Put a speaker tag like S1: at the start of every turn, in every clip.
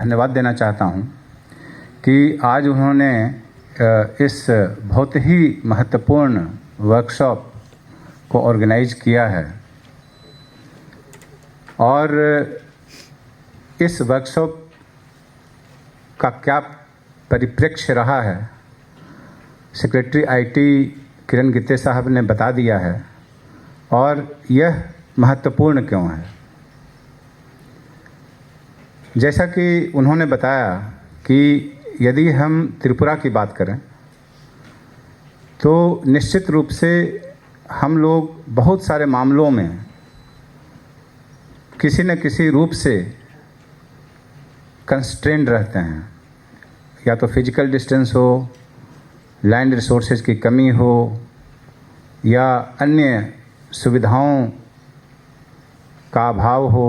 S1: धन्यवाद देना चाहता हूं कि आज उन्होंने इस बहुत ही महत्वपूर्ण वर्कशॉप को ऑर्गेनाइज किया है और इस वर्कशॉप का क्या परिप्रेक्ष्य रहा है सेक्रेटरी आईटी किरण गित्ते साहब ने बता दिया है और यह महत्वपूर्ण क्यों है। जैसा कि उन्होंने बताया कि यदि हम त्रिपुरा की बात करें तो निश्चित रूप से हम लोग बहुत सारे मामलों में किसी न किसी रूप से कंस्ट्रेंड रहते हैं, या तो फिजिकल डिस्टेंस हो, लैंड रिसोर्सेज की कमी हो या अन्य सुविधाओं का अभाव हो।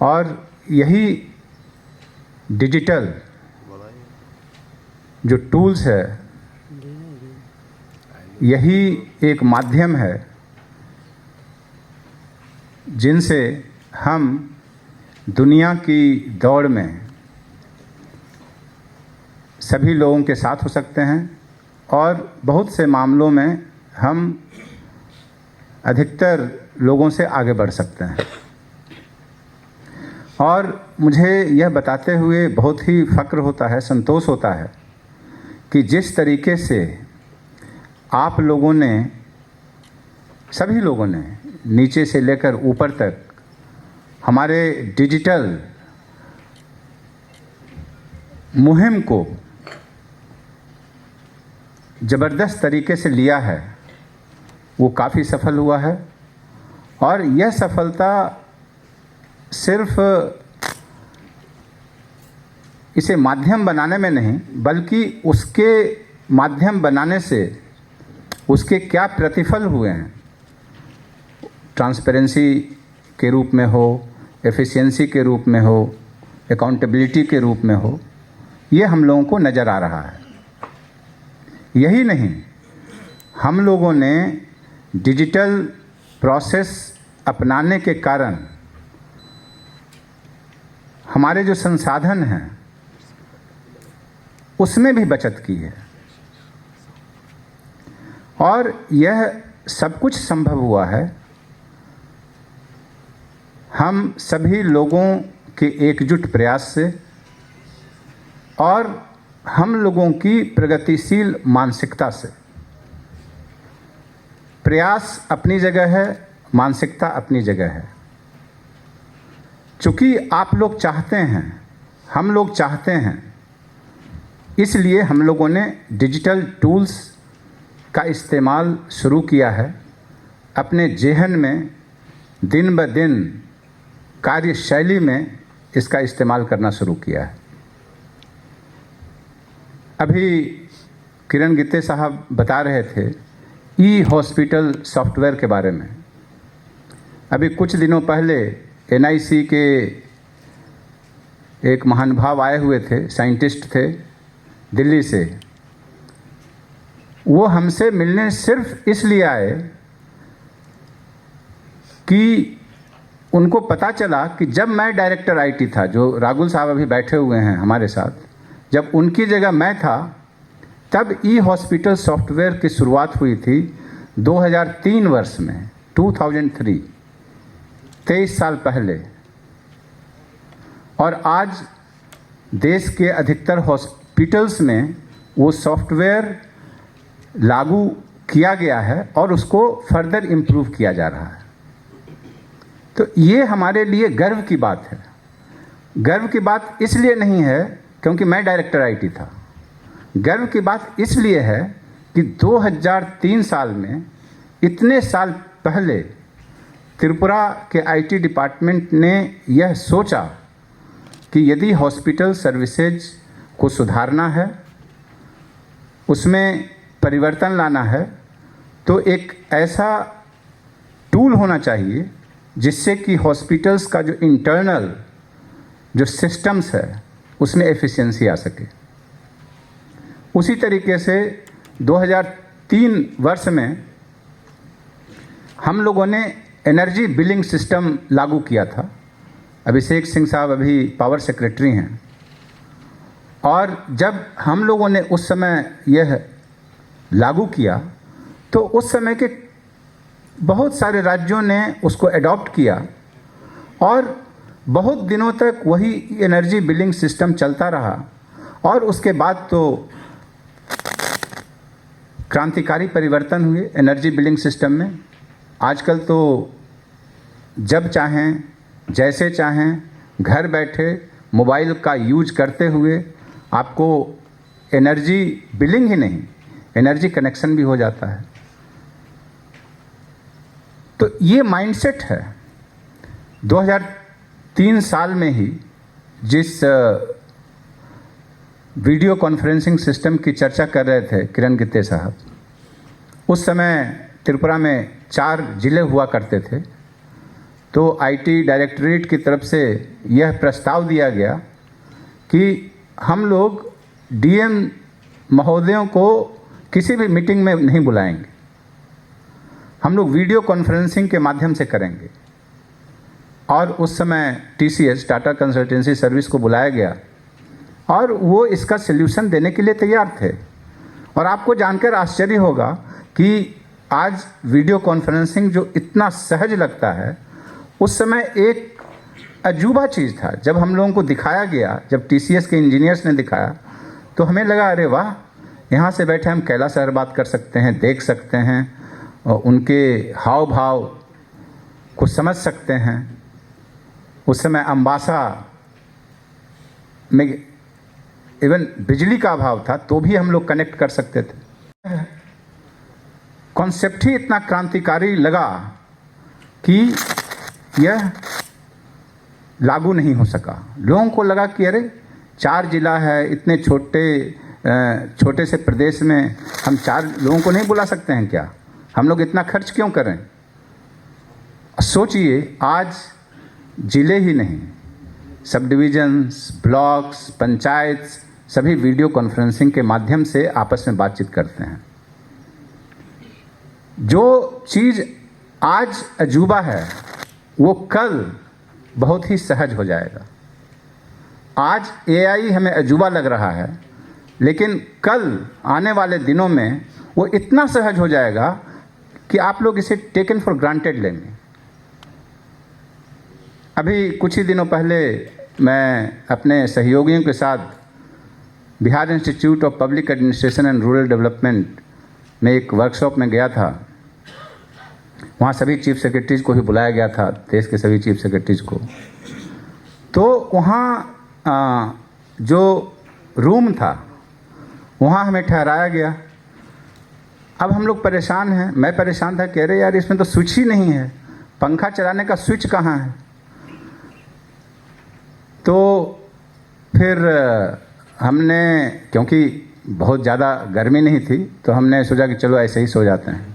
S1: और यही डिजिटल जो टूल्स है, यही एक माध्यम है जिनसे हम दुनिया की दौड़ में सभी लोगों के साथ हो सकते हैं और बहुत से मामलों में हम अधिकतर लोगों से आगे बढ़ सकते हैं। और मुझे यह बताते हुए बहुत ही फ़ख्र होता है, संतोष होता है कि जिस तरीके से आप लोगों ने, सभी लोगों ने नीचे से लेकर ऊपर तक हमारे डिजिटल मुहिम को ज़बरदस्त तरीके से लिया है, वो काफ़ी सफल हुआ है। और यह सफलता सिर्फ इसे माध्यम बनाने में नहीं, बल्कि उसके माध्यम बनाने से उसके क्या प्रतिफल हुए हैं, ट्रांसपेरेंसी के रूप में हो, एफिशिएंसी के रूप में हो, अकाउंटेबिलिटी के रूप में हो, ये हम लोगों को नज़र आ रहा है। यही नहीं, हम लोगों ने डिजिटल प्रोसेस अपनाने के कारण हमारे जो संसाधन हैं उसमें भी बचत की है। और यह सब कुछ संभव हुआ है हम सभी लोगों के एकजुट प्रयास से और हम लोगों की प्रगतिशील मानसिकता से। प्रयास अपनी जगह है, मानसिकता अपनी जगह है। चूँकि आप लोग चाहते हैं, हम लोग चाहते हैं, इसलिए हम लोगों ने डिजिटल टूल्स का इस्तेमाल शुरू किया है। अपने जेहन में दिन ब दिन कार्यशैली में इसका इस्तेमाल करना शुरू किया है। अभी किरण गित्ते साहब बता रहे थे ई हॉस्पिटल सॉफ्टवेयर के बारे में। अभी कुछ दिनों पहले एनआईसी के एक महानुभाव आए हुए थे, साइंटिस्ट थे दिल्ली से। वो हमसे मिलने सिर्फ इसलिए आए कि उनको पता चला कि जब मैं डायरेक्टर आईटी था, जो राहुल साहब अभी बैठे हुए हैं हमारे साथ, जब उनकी जगह मैं था, तब ई हॉस्पिटल सॉफ्टवेयर की शुरुआत हुई थी 2003 वर्ष में, 2003, 23 साल पहले। और आज देश के अधिकतर हॉस्पिटल्स में वो सॉफ्टवेयर लागू किया गया है और उसको फर्दर इम्प्रूव किया जा रहा है। तो ये हमारे लिए गर्व की बात है। गर्व की बात इसलिए नहीं है क्योंकि मैं डायरेक्टर आईटी था। गर्व की बात इसलिए है कि 2003 साल में, इतने साल पहले, त्रिपुरा के आईटी डिपार्टमेंट ने यह सोचा कि यदि हॉस्पिटल सर्विसेज को सुधारना है, उसमें परिवर्तन लाना है, तो एक ऐसा टूल होना चाहिए जिससे कि हॉस्पिटल्स का जो इंटरनल जो सिस्टम्स है उसमें एफिशिएंसी आ सके। उसी तरीके से 2003 वर्ष में हम लोगों ने एनर्जी बिलिंग सिस्टम लागू किया था अभिषेक सिंह साहब अभी पावर सेक्रेटरी हैं, और जब हम लोगों ने उस समय यह लागू किया तो उस समय के बहुत सारे राज्यों ने उसको एडॉप्ट किया और बहुत दिनों तक वही एनर्जी बिलिंग सिस्टम चलता रहा। और उसके बाद तो क्रांतिकारी परिवर्तन हुए एनर्जी बिलिंग सिस्टम में। आजकल तो जब चाहें जैसे चाहें घर बैठे मोबाइल का यूज करते हुए आपको एनर्जी बिलिंग ही नहीं, एनर्जी कनेक्शन भी हो जाता है। तो ये माइंडसेट है। 2003 साल में ही जिस वीडियो कॉन्फ्रेंसिंग सिस्टम की चर्चा कर रहे थे किरण गित्ते साहब, उस समय त्रिपुरा में 4 जिले हुआ करते थे। तो आईटी डायरेक्टरेट की तरफ से यह प्रस्ताव दिया गया कि हम लोग डीएम महोदयों को किसी भी मीटिंग में नहीं बुलाएंगे, हम लोग वीडियो कॉन्फ्रेंसिंग के माध्यम से करेंगे। और उस समय टीसीएस, टाटा कंसल्टेंसी सर्विस को बुलाया गया और वो इसका सल्यूशन देने के लिए तैयार थे। और आपको जानकर आश्चर्य होगा कि आज वीडियो कॉन्फ्रेंसिंग जो इतना सहज लगता है, उस समय एक अजूबा चीज़ था। जब हम लोगों को दिखाया गया, जब टीसीएस के इंजीनियर्स ने दिखाया तो हमें लगा अरे वाह, यहाँ से बैठे हम कैलाश सर बात कर सकते हैं, देख सकते हैं, और उनके हाव भाव को समझ सकते हैं। उस समय अम्बासा में इवन बिजली का अभाव था तो भी हम लोग कनेक्ट कर सकते थे। कॉन्सेप्ट ही इतना क्रांतिकारी लगा कि यह लागू नहीं हो सका। लोगों को लगा कि अरे 4 जिला है, इतने छोटे से प्रदेश में हम 4 लोगों को नहीं बुला सकते हैं क्या? हम लोग इतना खर्च क्यों करें? सोचिए, आज जिले ही नहीं, सब डिविजन्स, ब्लॉक्स, पंचायत सभी वीडियो कॉन्फ्रेंसिंग के माध्यम से आपस में बातचीत करते हैं। जो चीज़ आज अजूबा है वो कल बहुत ही सहज हो जाएगा। आज एआई हमें अजूबा लग रहा है, लेकिन कल आने वाले दिनों में वो इतना सहज हो जाएगा कि आप लोग इसे टेकन फॉर ग्रांटेड लेंगे। अभी कुछ ही दिनों पहले मैं अपने सहयोगियों के साथ Bihar institute of public administration and rural development में एक वर्कशॉप में गया था। वहाँ सभी चीफ सेक्रेटरीज को भी बुलाया गया था, देश के सभी चीफ सेक्रेटरीज को। तो वहाँ जो रूम था वहाँ हमें ठहराया गया। अब हम लोग परेशान हैं, मैं परेशान था, कह रहे यार इसमें तो स्विच ही नहीं है, पंखा चलाने का स्विच कहाँ है? तो फिर हमने, क्योंकि बहुत ज़्यादा गर्मी नहीं थी, तो हमने सोचा कि चलो ऐसे ही सो जाते हैं,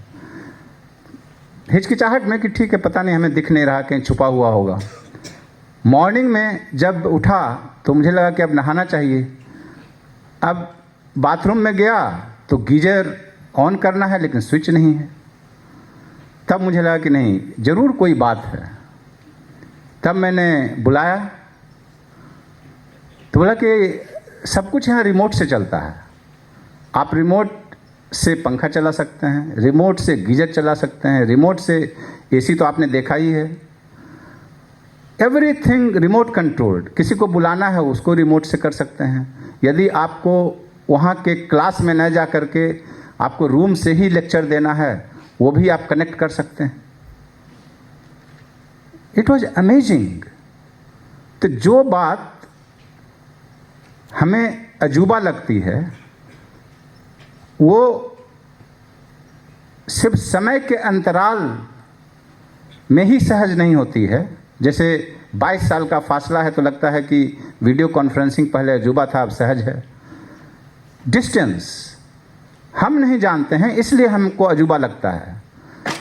S1: हिचकिचाहट में कि ठीक है, पता नहीं हमें दिख नहीं रहा, कहीं छुपा हुआ होगा। मॉर्निंग में जब उठा तो मुझे लगा कि अब नहाना चाहिए। अब बाथरूम में गया तो गीजर ऑन करना है लेकिन स्विच नहीं है। तब मुझे लगा कि नहीं, ज़रूर कोई बात है। तब मैंने बुलाया तो बोला कि सब कुछ यहाँ रिमोट से चलता है, आप रिमोट से पंखा चला सकते हैं, रिमोट से गीजर चला सकते हैं, रिमोट से एसी तो आपने देखा ही है, एवरीथिंग रिमोट कंट्रोल्ड। किसी को बुलाना है उसको रिमोट से कर सकते हैं। यदि आपको वहाँ के क्लास में न जा कर के आपको रूम से ही लेक्चर देना है, वो भी आप कनेक्ट कर सकते हैं। It was amazing. तो जो बात हमें अजूबा लगती है वो सिर्फ समय के अंतराल में ही सहज नहीं होती है। जैसे 22 साल का फासला है तो लगता है कि वीडियो कॉन्फ्रेंसिंग पहले अजूबा था, अब सहज है। डिस्टेंस हम नहीं जानते हैं इसलिए हमको अजूबा लगता है,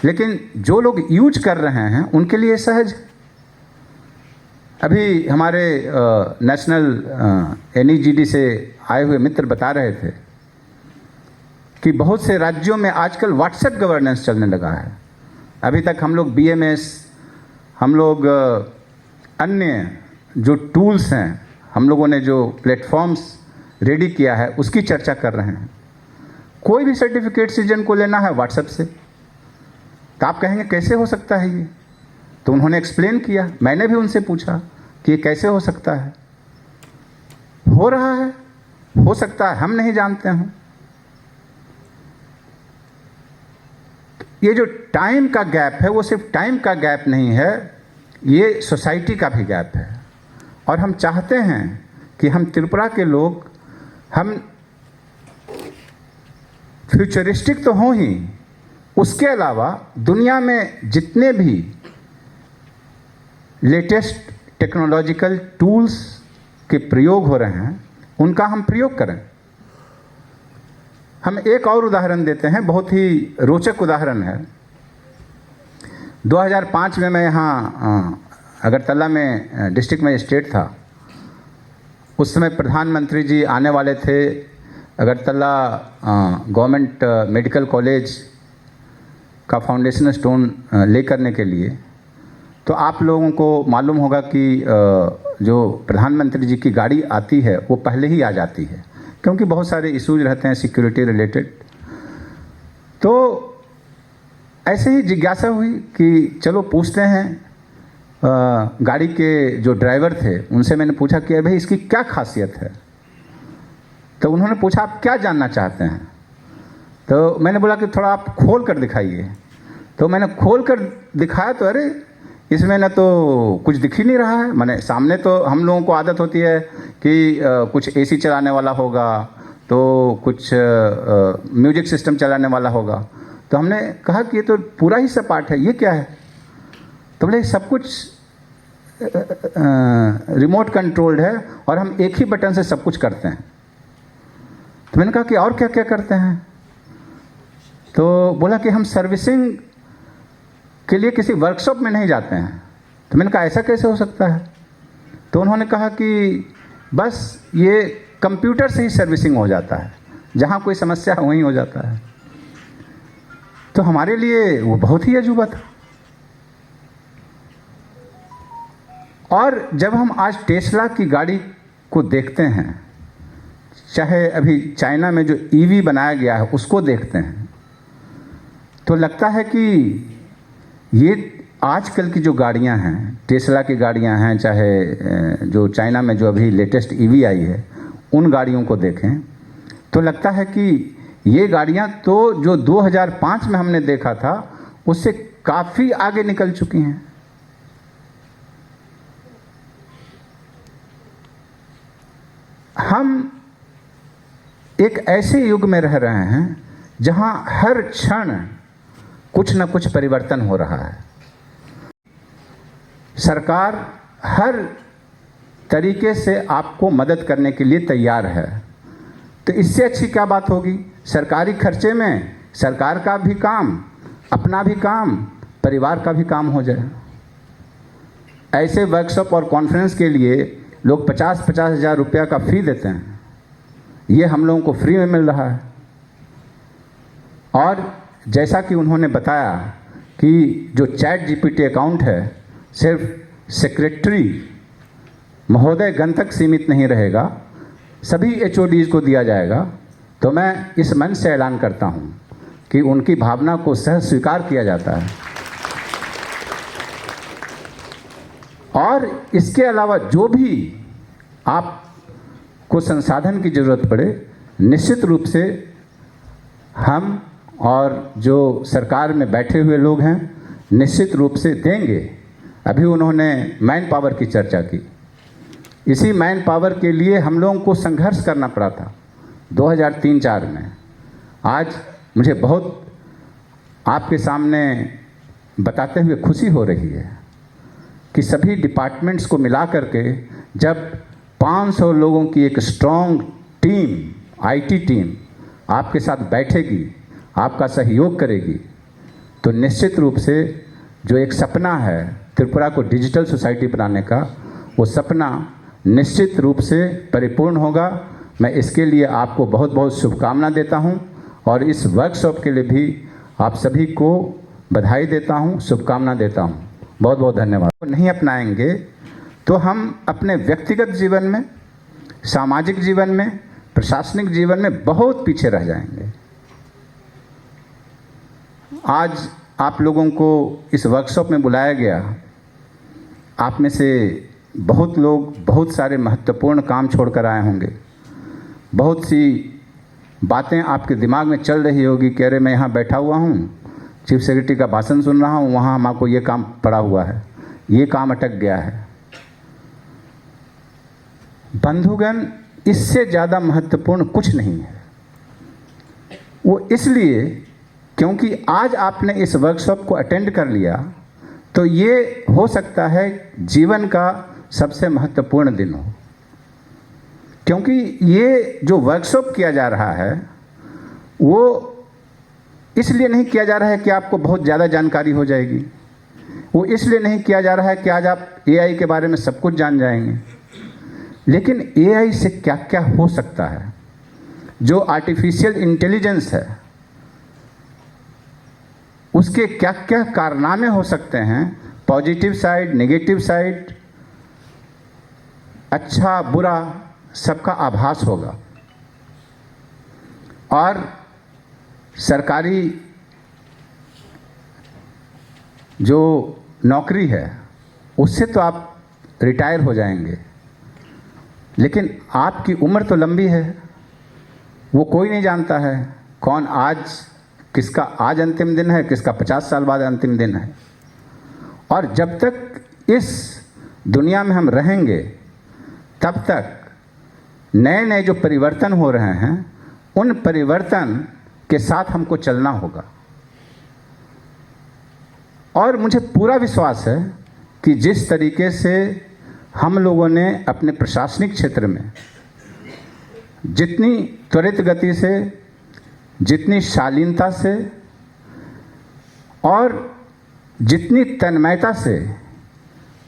S1: लेकिन जो लोग यूज कर रहे हैं उनके लिए सहज। अभी हमारे नेशनल एनईजीडी से आए हुए मित्र बता रहे थे कि बहुत से राज्यों में आजकल व्हाट्सएप गवर्नेंस चलने लगा है। अभी तक हम लोग बीएमएस, हम लोग अन्य जो टूल्स हैं, हम लोगों ने जो प्लेटफॉर्म्स रेडी किया है उसकी चर्चा कर रहे हैं। कोई भी सर्टिफिकेट सिटीजन को लेना है व्हाट्सएप से, तो आप कहेंगे कैसे हो सकता है ये? तो उन्होंने एक्सप्लेन किया, मैंने भी उनसे पूछा कि ये कैसे हो सकता है। हो रहा है, हो सकता है, हम नहीं जानते हैं। ये जो टाइम का गैप है वो सिर्फ टाइम का गैप नहीं है, ये सोसाइटी का भी गैप है। और हम चाहते हैं कि हम त्रिपुरा के लोग, हम फ्यूचरिस्टिक तो हों ही, उसके अलावा दुनिया में जितने भी लेटेस्ट टेक्नोलॉजिकल टूल्स के प्रयोग हो रहे हैं उनका हम प्रयोग करें। हम एक और उदाहरण देते हैं, बहुत ही रोचक उदाहरण है। 2005 में मैं यहाँ अगरतला में डिस्ट्रिक्ट मजिस्ट्रेट था। उस समय प्रधानमंत्री जी आने वाले थे अगरतला गवर्नमेंट मेडिकल कॉलेज का फाउंडेशन स्टोन ले करने के लिए। तो आप लोगों को मालूम होगा कि जो प्रधानमंत्री जी की गाड़ी आती है वो पहले ही आ जाती है, क्योंकि बहुत सारे इश्यूज रहते हैं सिक्योरिटी रिलेटेड। तो ऐसे ही जिज्ञासा हुई कि चलो पूछते हैं। गाड़ी के जो ड्राइवर थे उनसे मैंने पूछा कि भाई इसकी क्या खासियत है? तो उन्होंने पूछा आप क्या जानना चाहते हैं? तो मैंने बोला कि थोड़ा आप खोल कर दिखाइए। तो मैंने खोल कर दिखाया तो अरे इसमें ना तो कुछ दिख ही नहीं रहा है। माने सामने तो हम लोगों को आदत होती है कि कुछ एसी चलाने वाला होगा, तो कुछ म्यूजिक सिस्टम चलाने वाला होगा। तो हमने कहा कि ये तो पूरा ही सपाट है, ये क्या है? तो बोले सब कुछ रिमोट कंट्रोल्ड है और हम एक ही बटन से सब कुछ करते हैं। तो मैंने कहा कि और क्या क्या करते हैं? तो बोला कि हम सर्विसिंग के लिए किसी वर्कशॉप में नहीं जाते हैं। तो मैंने कहा ऐसा कैसे हो सकता है? तो उन्होंने कहा कि बस ये कंप्यूटर से ही सर्विसिंग हो जाता है, जहाँ कोई समस्या है वहीं हो जाता है। तो हमारे लिए वो बहुत ही अजूबा था। और जब हम आज टेस्ला की गाड़ी को देखते हैं, चाहे अभी चाइना में जो ईवी बनाया गया है उसको देखते हैं, तो लगता है कि ये आजकल की जो गाड़ियां हैं, टेस्ला की गाड़ियां हैं, चाहे जो चाइना में जो अभी लेटेस्ट ईवी आई है उन गाड़ियों को देखें तो लगता है कि ये गाड़ियां तो जो 2005 में हमने देखा था उससे काफ़ी आगे निकल चुकी हैं। हम एक ऐसे युग में रह रहे हैं जहां हर क्षण कुछ न कुछ परिवर्तन हो रहा है। सरकार हर तरीके से आपको मदद करने के लिए तैयार है। तो इससे अच्छी क्या बात होगी? सरकारी खर्चे में सरकार का भी काम, अपना भी काम, परिवार का भी काम हो जाए। ऐसे वर्कशॉप और कॉन्फ्रेंस के लिए लोग 50-50 हज़ार रुपया का फ़ी देते हैं, ये हम लोगों को फ्री में मिल रहा है। और जैसा कि उन्होंने बताया कि जो चैट जीपीटी अकाउंट है सिर्फ सेक्रेटरी महोदय गण तक सीमित नहीं रहेगा, सभी एचओडीज को दिया जाएगा। तो मैं इस मंच से ऐलान करता हूं कि उनकी भावना को सह स्वीकार किया जाता है। और इसके अलावा जो भी आपको संसाधन की ज़रूरत पड़े, निश्चित रूप से हम और जो सरकार में बैठे हुए लोग हैं निश्चित रूप से देंगे। अभी उन्होंने मैन पावर की चर्चा की। इसी मैन पावर के लिए हम लोगों को संघर्ष करना पड़ा था 2003-04 में। आज मुझे बहुत आपके सामने बताते हुए खुशी हो रही है कि सभी डिपार्टमेंट्स को मिला करके जब 500 लोगों की एक स्ट्रॉन्ग टीम, आईटी टीम आपके साथ बैठेगी, आपका सहयोग करेगी, तो निश्चित रूप से जो एक सपना है त्रिपुरा को डिजिटल सोसाइटी बनाने का, वो सपना निश्चित रूप से परिपूर्ण होगा। मैं इसके लिए आपको बहुत बहुत शुभकामना देता हूं और इस वर्कशॉप के लिए भी आप सभी को बधाई देता हूं, शुभकामना देता हूं। बहुत बहुत धन्यवाद। नहीं अपनाएंगे तो हम अपने व्यक्तिगत जीवन में, सामाजिक जीवन में, प्रशासनिक जीवन में बहुत पीछे रह जाएंगे। आज आप लोगों को इस वर्कशॉप में बुलाया गया। आप में से बहुत लोग बहुत सारे महत्वपूर्ण काम छोड़कर आए होंगे। बहुत सी बातें आपके दिमाग में चल रही होगी कि अरे मैं यहाँ बैठा हुआ हूँ, चीफ सेक्रेटरी का भाषण सुन रहा हूँ, वहाँ हमको ये काम पड़ा हुआ है, ये काम अटक गया है। बंधुगण, इससे ज़्यादा महत्वपूर्ण कुछ नहीं है। वो इसलिए क्योंकि आज आपने इस वर्कशॉप को अटेंड कर लिया, तो ये हो सकता है जीवन का सबसे महत्वपूर्ण दिन हो। क्योंकि ये जो वर्कशॉप किया जा रहा है वो इसलिए नहीं किया जा रहा है कि आपको बहुत ज़्यादा जानकारी हो जाएगी। वो इसलिए नहीं किया जा रहा है कि आज आप एआई के बारे में सब कुछ जान जाएंगे। लेकिन एआई से क्या क्या हो सकता है, जो आर्टिफिशियल इंटेलिजेंस है उसके क्या क्या कारनामे हो सकते हैं, पॉजिटिव साइड, नेगेटिव साइड, अच्छा बुरा, सबका आभास होगा। और सरकारी जो नौकरी है उससे तो आप रिटायर हो जाएंगे, लेकिन आपकी उम्र तो लंबी है। वो कोई नहीं जानता है कौन आज, किसका आज अंतिम दिन है, किसका 50 साल बाद अंतिम दिन है। और जब तक इस दुनिया में हम रहेंगे तब तक नए नए जो परिवर्तन हो रहे हैं उन परिवर्तन के साथ हमको चलना होगा। और मुझे पूरा विश्वास है कि जिस तरीके से हम लोगों ने अपने प्रशासनिक क्षेत्र में जितनी त्वरित गति से, जितनी शालीनता से और जितनी तन्मयता से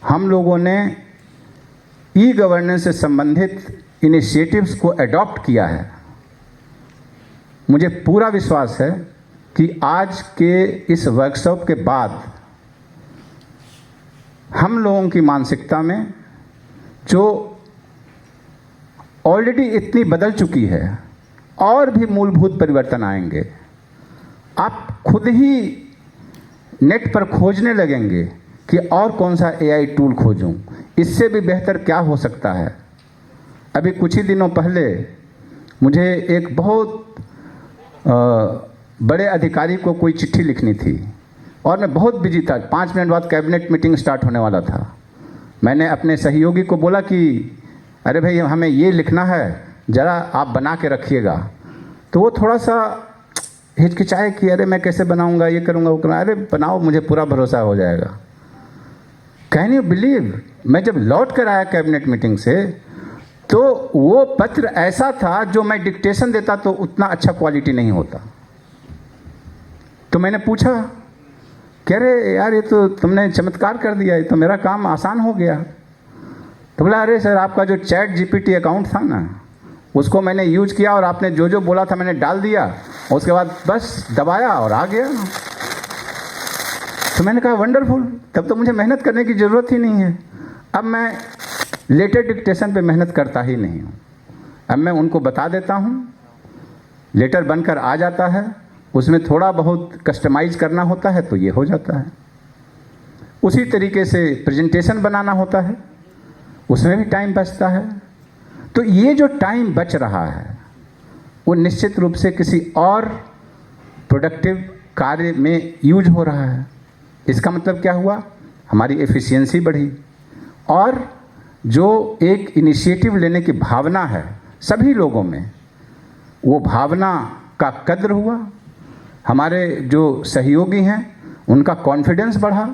S1: हम लोगों ने ई गवर्नेंस से संबंधित इनिशिएटिव्स को अडॉप्ट किया है, मुझे पूरा विश्वास है कि आज के इस वर्कशॉप के बाद हम लोगों की मानसिकता में जो ऑलरेडी इतनी बदल चुकी है और भी मूलभूत परिवर्तन आएंगे। आप खुद ही नेट पर खोजने लगेंगे कि और कौन सा एआई टूल खोजूं, इससे भी बेहतर क्या हो सकता है। अभी कुछ ही दिनों पहले मुझे एक बहुत बड़े अधिकारी को कोई चिट्ठी लिखनी थी और मैं बहुत बिजी था। 5 मिनट बाद कैबिनेट मीटिंग स्टार्ट होने वाला था। मैंने अपने सहयोगी को बोला कि अरे भाई हमें ये लिखना है, ज़रा आप बना के रखिएगा। तो वो थोड़ा सा हिचकिचाए कि अरे मैं कैसे बनाऊंगा, ये करूंगा वो करूँगा। अरे बनाओ, मुझे पूरा भरोसा हो जाएगा। कैन यू बिलीव, मैं जब लौट कर आया कैबिनेट मीटिंग से तो वो पत्र ऐसा था जो मैं डिक्टेशन देता तो उतना अच्छा क्वालिटी नहीं होता। तो मैंने पूछा कह रहे यार ये तो तुमने चमत्कार कर दिया, ये तो मेरा काम आसान हो गया। तो बोला अरे सर आपका जो चैट जीपीटी अकाउंट था ना उसको मैंने यूज किया और आपने जो जो बोला था मैंने डाल दिया, और उसके बाद बस दबाया और आ गया। तो मैंने कहा वंडरफुल, तब तो मुझे मेहनत करने की ज़रूरत ही नहीं है। अब मैं लेटर डिक्टेशन पे मेहनत करता ही नहीं हूँ। अब मैं उनको बता देता हूँ, लेटर बनकर आ जाता है, उसमें थोड़ा बहुत कस्टमाइज करना होता है तो ये हो जाता है। उसी तरीके से प्रेजेंटेशन बनाना होता है, उसमें भी टाइम बचता है। तो ये जो टाइम बच रहा है वो निश्चित रूप से किसी और प्रोडक्टिव कार्य में यूज हो रहा है। इसका मतलब क्या हुआ, हमारी एफिशिएंसी बढ़ी और जो एक इनिशिएटिव लेने की भावना है सभी लोगों में, वो भावना का कद्र हुआ। हमारे जो सहयोगी हैं उनका कॉन्फिडेंस बढ़ा।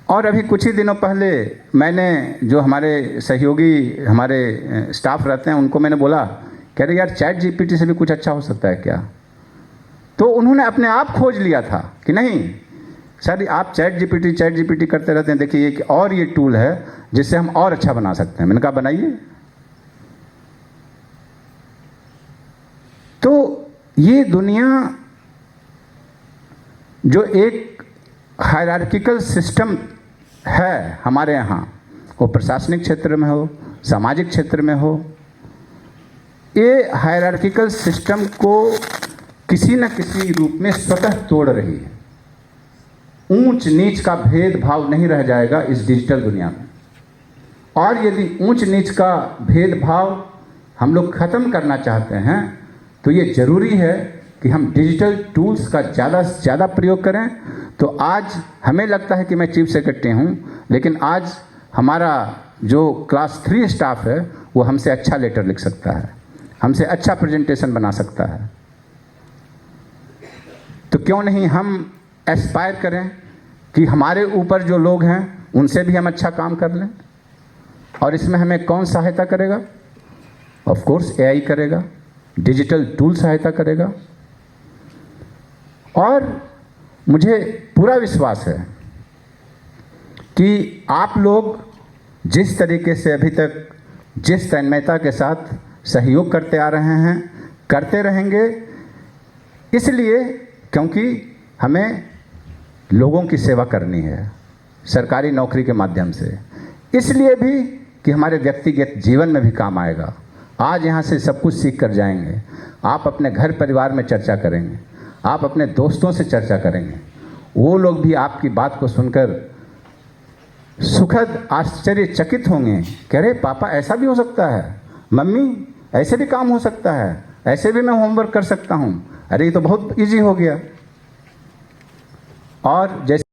S1: और अभी कुछ ही दिनों पहले मैंने जो हमारे सहयोगी, हमारे स्टाफ रहते हैं, उनको मैंने बोला कह रहे यार चैट जीपीटी से भी कुछ अच्छा हो सकता है क्या। तो उन्होंने अपने आप खोज लिया था कि नहीं सर आप चैट जीपीटी करते रहते हैं, देखिए एक और ये टूल है जिससे हम और अच्छा बना सकते हैं। मैंने कहा बनाइए। तो ये दुनिया जो एक हायरार्किकल सिस्टम है हमारे यहाँ, वो प्रशासनिक क्षेत्र में हो, सामाजिक क्षेत्र में हो, ये हायरार्किकल सिस्टम को किसी न किसी रूप में स्वतः तोड़ रही है। ऊंच नीच का भेदभाव नहीं रह जाएगा इस डिजिटल दुनिया में, और यदि ऊंच नीच का भेदभाव हम लोग ख़त्म करना चाहते हैं तो ये ज़रूरी है कि हम डिजिटल टूल्स का ज़्यादा से ज़्यादा प्रयोग करें। तो आज हमें लगता है कि मैं चीफ सेक्रेटरी हूँ, लेकिन आज हमारा जो क्लास 3 स्टाफ है वो हमसे अच्छा लेटर लिख सकता है, हमसे अच्छा प्रेजेंटेशन बना सकता है। तो क्यों नहीं हम एस्पायर करें कि हमारे ऊपर जो लोग हैं उनसे भी हम अच्छा काम कर लें। और इसमें हमें कौन सहायता करेगा? ऑफ कोर्स एआई करेगा, डिजिटल टूल सहायता करेगा। और मुझे पूरा विश्वास है कि आप लोग जिस तरीके से अभी तक जिस तन्मयता के साथ सहयोग करते आ रहे हैं, करते रहेंगे, इसलिए क्योंकि हमें लोगों की सेवा करनी है सरकारी नौकरी के माध्यम से, इसलिए भी कि हमारे व्यक्तिगत जीवन में भी काम आएगा। आज यहाँ से सब कुछ सीख कर जाएंगे। आप अपने घर परिवार में चर्चा करेंगे, आप अपने दोस्तों से चर्चा करेंगे, वो लोग भी आपकी बात को सुनकर सुखद आश्चर्यचकित होंगे कि अरे पापा ऐसा भी हो सकता है, मम्मी ऐसे भी काम हो सकता है, ऐसे भी मैं होमवर्क कर सकता हूँ, अरे ये तो बहुत इजी हो गया। और जैसे